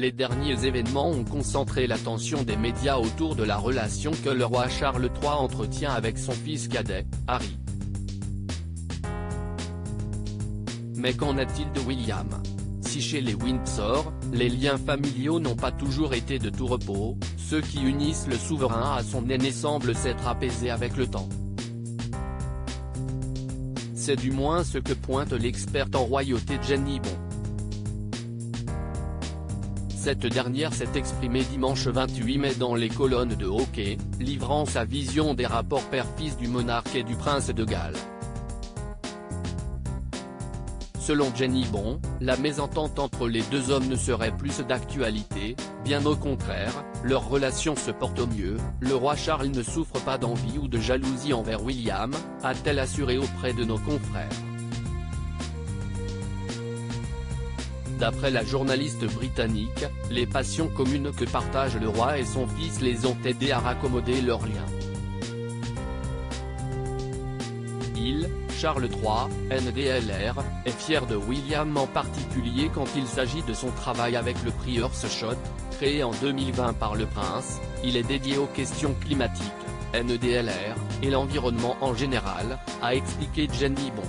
les derniers événements ont concentré l'attention des médias autour de la relation que le roi Charles III entretient avec son fils cadet, Harry. Mais qu'en est-il de William? Si chez les Windsor, les liens familiaux n'ont pas toujours été de tout repos, ceux qui unissent le souverain à son aîné semblent s'être apaisés avec le temps. C'est du moins ce que pointe l'experte en royauté Jenny Bon. Cette dernière s'est exprimée dimanche 28 mai dans les colonnes de Hockey, livrant sa vision des rapports père-fils du monarque et du prince de Galles. Selon Jenny Bon, la mésentente entre les deux hommes ne serait plus d'actualité, bien au contraire, leur relation se porte au mieux, le roi Charles ne souffre pas d'envie ou de jalousie envers William, a-t-elle assuré auprès de nos confrères. D'après la journaliste britannique, les passions communes que partagent le roi et son fils les ont aidés à raccommoder leurs liens. Charles III, NDLR, est fier de William en particulier quand il s'agit de son travail avec le Prieur's Shot, créé en 2020 par le prince. Il est dédié aux questions climatiques, NDLR, et l'environnement en général, a expliqué Jenny Bon.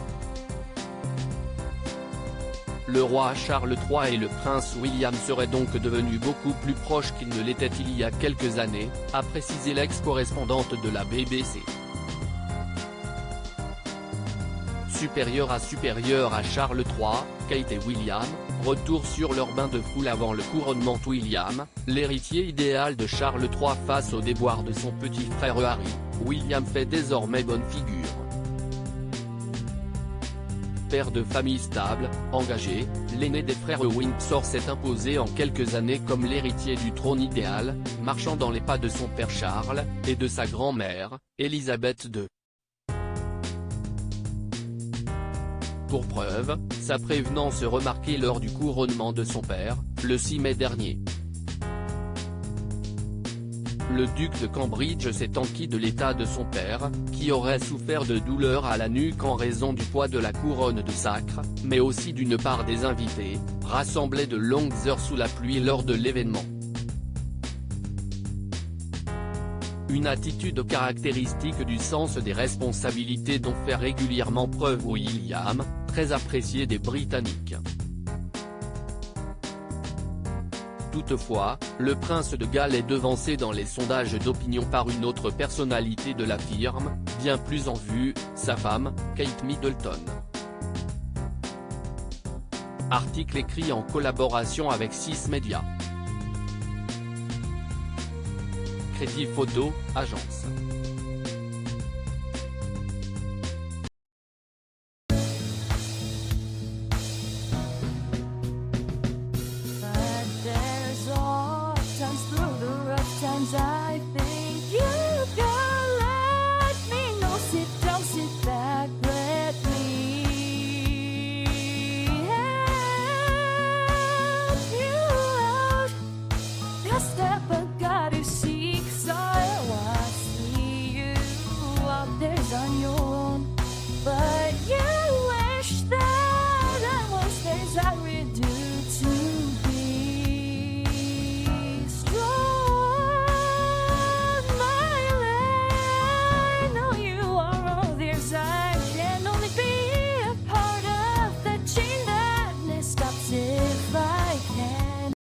Le roi Charles III et le prince William seraient donc devenus beaucoup plus proches qu'ils ne l'étaient il y a quelques années, a précisé l'ex-correspondante de la BBC. Supérieur à Charles III, Kate et William, retour sur leur bain de foule avant le couronnement. William, l'héritier idéal de Charles III face au déboire de son petit frère Harry, William fait désormais bonne figure. Père de famille stable, engagé, l'aîné des frères Windsor s'est imposé en quelques années comme l'héritier du trône idéal, marchant dans les pas de son père Charles, et de sa grand-mère, Élisabeth II. Pour preuve, sa prévenance remarquée lors du couronnement de son père, le 6 mai dernier. Le duc de Cambridge s'est enquis de l'état de son père, qui aurait souffert de douleurs à la nuque en raison du poids de la couronne de sacre, mais aussi d'une part des invités, rassemblés de longues heures sous la pluie lors de l'événement. Une attitude caractéristique du sens des responsabilités dont fait régulièrement preuve William, très apprécié des Britanniques. Toutefois, le prince de Galles est devancé dans les sondages d'opinion par une autre personnalité de la firme, bien plus en vue, sa femme, Kate Middleton. Article écrit en collaboration avec 6 médias. Crédit Photo, agence. I think you can let me know. Sit down, sit back, let me help you out. Just step back, got to seek. So I see you out there on your